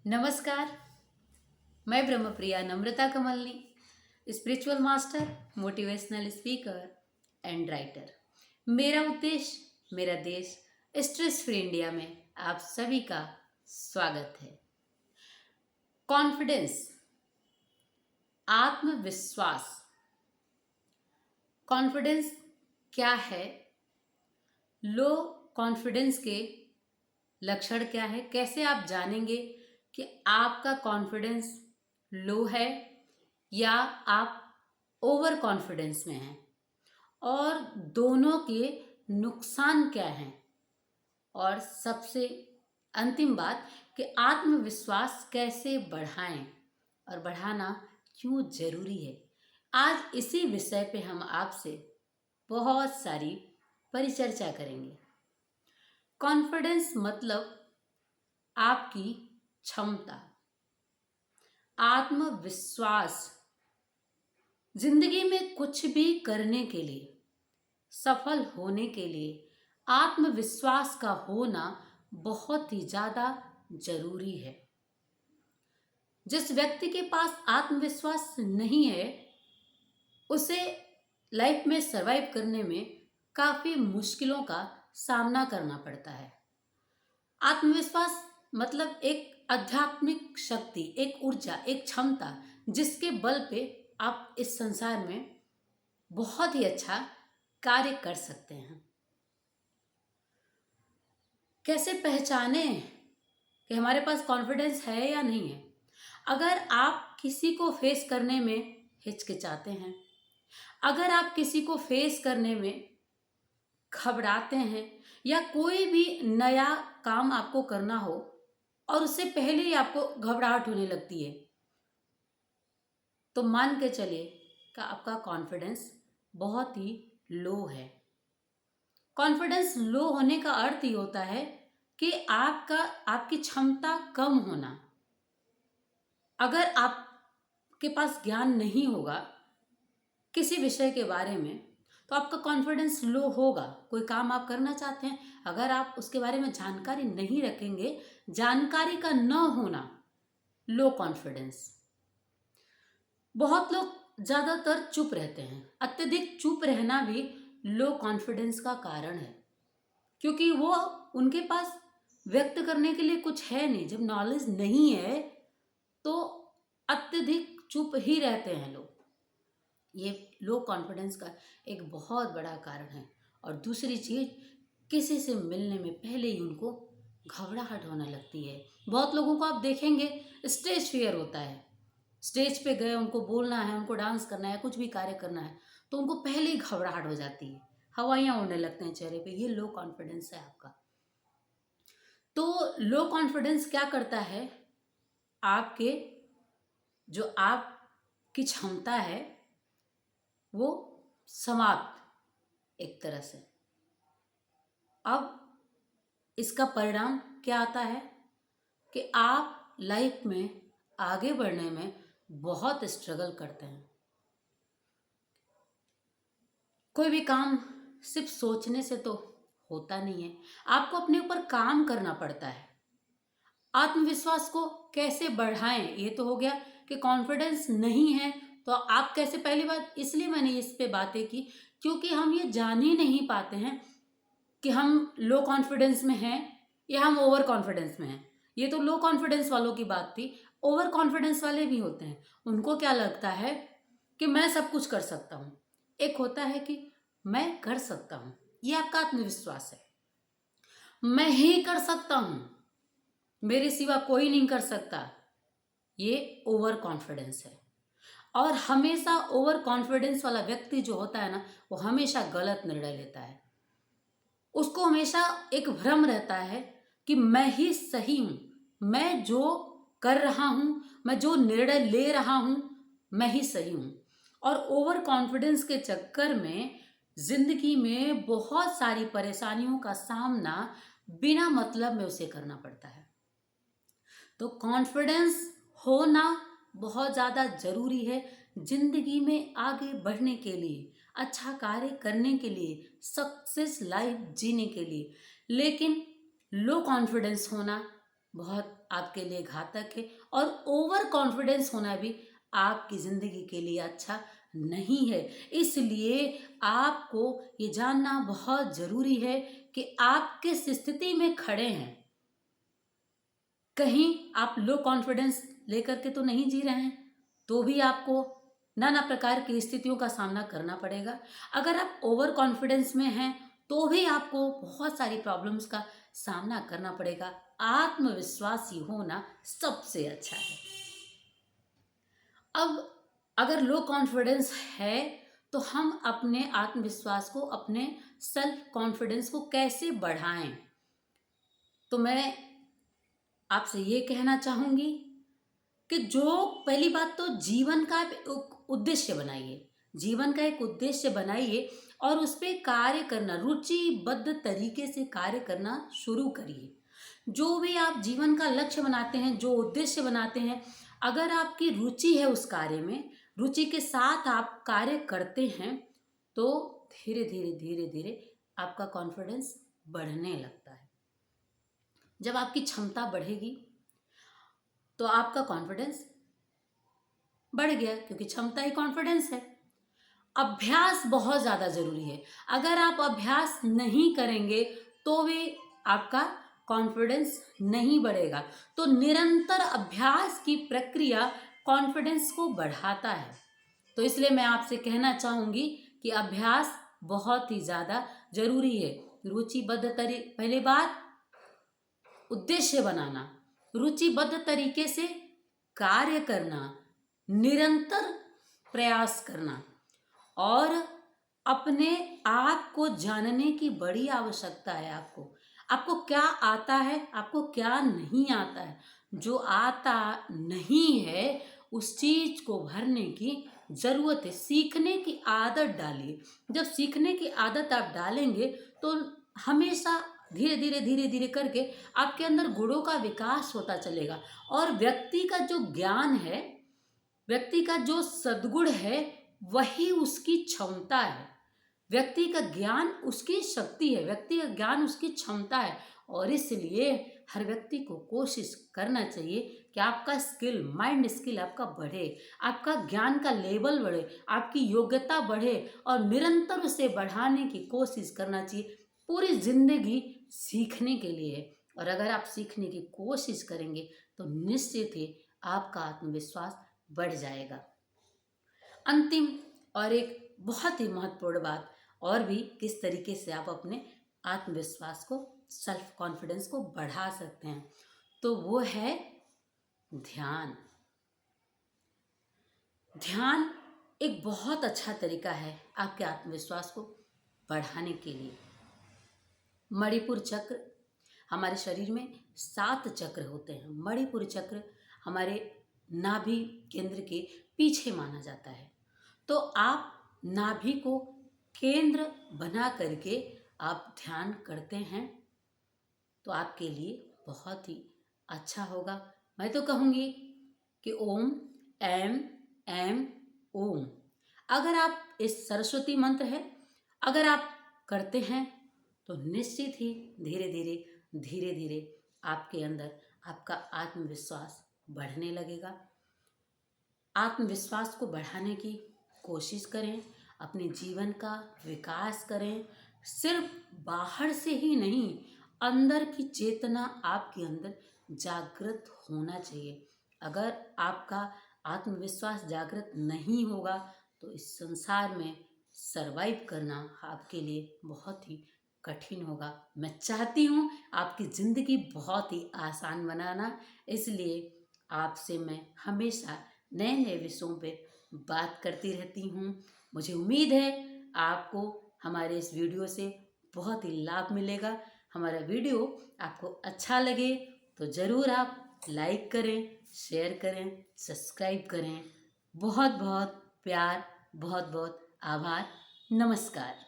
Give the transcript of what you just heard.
नमस्कार। मैं Brahmapriya Namrata Kamalini, spiritual master, motivational speaker and writer. मेरा उद्देश्य मेरा देश स्ट्रेस फ्री इंडिया में आप सभी का स्वागत है। कॉन्फिडेंस, आत्मविश्वास। कॉन्फिडेंस क्या है? लो कॉन्फिडेंस के लक्षण क्या है? कैसे आप जानेंगे कि आपका कॉन्फिडेंस लो है या आप ओवर कॉन्फिडेंस में हैं, और दोनों के नुकसान क्या हैं? और सबसे अंतिम बात कि आत्मविश्वास कैसे बढ़ाएं और बढ़ाना क्यों जरूरी है। आज इसी विषय पे हम आपसे बहुत सारी परिचर्चा करेंगे। कॉन्फिडेंस मतलब आपकी क्षमता, आत्मविश्वास। जिंदगी में कुछ भी करने के लिए, सफल होने के लिए आत्मविश्वास का होना बहुत ही ज़्यादा जरूरी है। जिस व्यक्ति के पास आत्मविश्वास नहीं है, उसे लाइफ में सरवाइव करने में काफ़ी मुश्किलों का सामना करना पड़ता है। आत्मविश्वास मतलब एक आध्यात्मिक शक्ति, एक ऊर्जा, एक क्षमता जिसके बल पे आप इस संसार में बहुत ही अच्छा कार्य कर सकते हैं। कैसे पहचाने कि हमारे पास कॉन्फिडेंस है या नहीं है? अगर आप किसी को फेस करने में हिचकिचाते हैं, अगर आप किसी को फेस करने में घबराते हैं, या कोई भी नया काम आपको करना हो और उससे पहले ही आपको घबराहट होने लगती है, तो मान के चलिए कि आपका कॉन्फिडेंस बहुत ही लो है। कॉन्फिडेंस लो होने का अर्थ ही होता है कि आपकी क्षमता कम होना। अगर आपके पास ज्ञान नहीं होगा किसी विषय के बारे में, तो आपका कॉन्फिडेंस लो होगा। कोई काम आप करना चाहते हैं, अगर आप उसके बारे में जानकारी नहीं रखेंगे, जानकारी का न होना, लो कॉन्फिडेंस। बहुत लोग ज़्यादातर चुप रहते हैं। अत्यधिक चुप रहना भी लो कॉन्फिडेंस का कारण है, क्योंकि वो उनके पास व्यक्त करने के लिए कुछ है नहीं। जब नॉलेज नहीं है तो अत्यधिक चुप ही रहते हैं लोग। ये लो कॉन्फिडेंस का एक बहुत बड़ा कारण है। और दूसरी चीज़, किसी से मिलने में पहले ही उनको घबराहट होने लगती है। बहुत लोगों को आप देखेंगे स्टेज फियर होता है। स्टेज पे गए, उनको बोलना है, उनको डांस करना है, कुछ भी कार्य करना है, तो उनको पहले ही घबराहट हो जाती है, हवाइयाँ उड़ने लगते हैं चेहरे पे। ये लो कॉन्फिडेंस है आपका। तो लो कॉन्फिडेंस क्या करता है, आपके जो आपकी क्षमता है वो समाप्त एक तरह से। अब इसका परिणाम क्या आता है कि आप लाइफ में आगे बढ़ने में बहुत स्ट्रगल करते हैं। कोई भी काम सिर्फ सोचने से तो होता नहीं है, आपको अपने ऊपर काम करना पड़ता है। आत्मविश्वास को कैसे बढ़ाएं, ये तो हो गया कि कॉन्फिडेंस नहीं है तो आप कैसे। पहली बात इसलिए मैंने इस पे बातें की क्योंकि हम ये जान ही नहीं पाते हैं कि हम लो कॉन्फिडेंस में हैं या हम ओवर कॉन्फिडेंस में हैं। ये तो लो कॉन्फिडेंस वालों की बात थी। ओवर कॉन्फिडेंस वाले भी होते हैं। उनको क्या लगता है कि मैं सब कुछ कर सकता हूँ। एक होता है कि मैं कर सकता हूँ, ये आपका आत्मविश्वास है। मैं ही कर सकता हूँ, मेरे सिवा कोई नहीं कर सकता, ये ओवर कॉन्फिडेंस है। और हमेशा ओवर कॉन्फिडेंस वाला व्यक्ति जो होता है ना, वो हमेशा गलत निर्णय लेता है। उसको हमेशा एक भ्रम रहता है कि मैं ही सही हूँ, मैं जो कर रहा हूँ, मैं जो निर्णय ले रहा हूँ, मैं ही सही हूँ। और ओवर कॉन्फिडेंस के चक्कर में जिंदगी में बहुत सारी परेशानियों का सामना बिना मतलब में उसे करना पड़ता है। तो कॉन्फिडेंस होना बहुत ज़्यादा ज़रूरी है जिंदगी में आगे बढ़ने के लिए, अच्छा कार्य करने के लिए, सक्सेस लाइफ जीने के लिए। लेकिन लो कॉन्फिडेंस होना बहुत आपके लिए घातक है और ओवर कॉन्फिडेंस होना भी आपकी ज़िंदगी के लिए अच्छा नहीं है। इसलिए आपको ये जानना बहुत ज़रूरी है कि आप किस स्थिति में खड़े हैं। कहीं आप लो कॉन्फिडेंस लेकर के तो नहीं जी रहे हैं, तो भी आपको नाना प्रकार की स्थितियों का सामना करना पड़ेगा। अगर आप ओवर कॉन्फिडेंस में हैं तो भी आपको बहुत सारी प्रॉब्लम्स का सामना करना पड़ेगा। आत्मविश्वासी होना सबसे अच्छा है। अब अगर लो कॉन्फिडेंस है तो हम अपने आत्मविश्वास को, अपने सेल्फ कॉन्फिडेंस को कैसे बढ़ाएं? तो मैं आपसे ये कहना चाहूँगी कि जो पहली बात तो जीवन का एक उद्देश्य बनाइए। जीवन का एक उद्देश्य बनाइए और उस पे कार्य करना, रुचिबद्ध तरीके से कार्य करना शुरू करिए। जो भी आप जीवन का लक्ष्य बनाते हैं, जो उद्देश्य बनाते हैं, अगर आपकी रुचि है उस कार्य में, रुचि के साथ आप कार्य करते हैं, तो धीरे धीरे धीरे धीरे आपका कॉन्फिडेंस बढ़ने लगता है। जब आपकी क्षमता बढ़ेगी तो आपका कॉन्फिडेंस बढ़ गया, क्योंकि क्षमता ही कॉन्फिडेंस है। अभ्यास बहुत ज़्यादा ज़रूरी है। अगर आप अभ्यास नहीं करेंगे तो भी आपका कॉन्फिडेंस नहीं बढ़ेगा। तो निरंतर अभ्यास की प्रक्रिया कॉन्फिडेंस को बढ़ाता है। तो इसलिए मैं आपसे कहना चाहूँगी कि अभ्यास बहुत ही ज़्यादा ज़रूरी है। रुचिबद्ध पहले बात उद्देश्य बनाना, रुचिबद्ध तरीके से कार्य करना, निरंतर प्रयास करना और अपने आप को जानने की बड़ी आवश्यकता है। आपको क्या आता है, आपको क्या नहीं आता है। जो आता नहीं है उस चीज को भरने की जरूरत है। सीखने की आदत डालिए। जब सीखने की आदत आप डालेंगे तो हमेशा धीरे धीरे धीरे धीरे करके आपके अंदर गुणों का विकास होता चलेगा और व्यक्ति का जो ज्ञान है, व्यक्ति का जो सद्गुण है, वही उसकी क्षमता है। व्यक्ति का ज्ञान उसकी शक्ति है, व्यक्ति का ज्ञान उसकी क्षमता है। और इसलिए हर व्यक्ति को कोशिश करना चाहिए कि आपका स्किल, माइंड स्किल आपका बढ़े, आपका ज्ञान का लेवल बढ़े, आपकी योग्यता बढ़े और निरंतर उसे बढ़ाने की कोशिश करना चाहिए। पूरी जिंदगी सीखने के लिए है और अगर आप सीखने की कोशिश करेंगे तो निश्चित ही आपका आत्मविश्वास बढ़ जाएगा। अंतिम और एक बहुत ही महत्वपूर्ण बात और भी किस तरीके से आप अपने आत्मविश्वास को, सेल्फ कॉन्फिडेंस को बढ़ा सकते हैं, तो वो है ध्यान। ध्यान एक बहुत अच्छा तरीका है आपके आत्मविश्वास को बढ़ाने के लिए। मणिपुर चक्र, हमारे शरीर में 7 चक्र होते हैं। मणिपुर चक्र हमारे नाभि केंद्र के पीछे माना जाता है। तो आप नाभि को केंद्र बना करके आप ध्यान करते हैं तो आपके लिए बहुत ही अच्छा होगा। मैं तो कहूँगी कि ओम, एम, एम, ओम, अगर आप इस सरस्वती मंत्र है अगर आप करते हैं तो निश्चित ही धीरे धीरे धीरे धीरे आपके अंदर आपका आत्मविश्वास बढ़ने लगेगा। आत्मविश्वास को बढ़ाने की कोशिश करें, अपने जीवन का विकास करें। सिर्फ बाहर से ही नहीं, अंदर की चेतना आपके अंदर जागृत होना चाहिए। अगर आपका आत्मविश्वास जागृत नहीं होगा तो इस संसार में सरवाइव करना आपके लिए बहुत ही कठिन होगा। मैं चाहती हूँ आपकी ज़िंदगी बहुत ही आसान बनाना, इसलिए आपसे मैं हमेशा नए नए विषयों पे बात करती रहती हूँ। मुझे उम्मीद है आपको हमारे इस वीडियो से बहुत ही लाभ मिलेगा। हमारा वीडियो आपको अच्छा लगे तो ज़रूर आप लाइक करें, शेयर करें, सब्सक्राइब करें। बहुत बहुत प्यार, बहुत बहुत आभार। नमस्कार।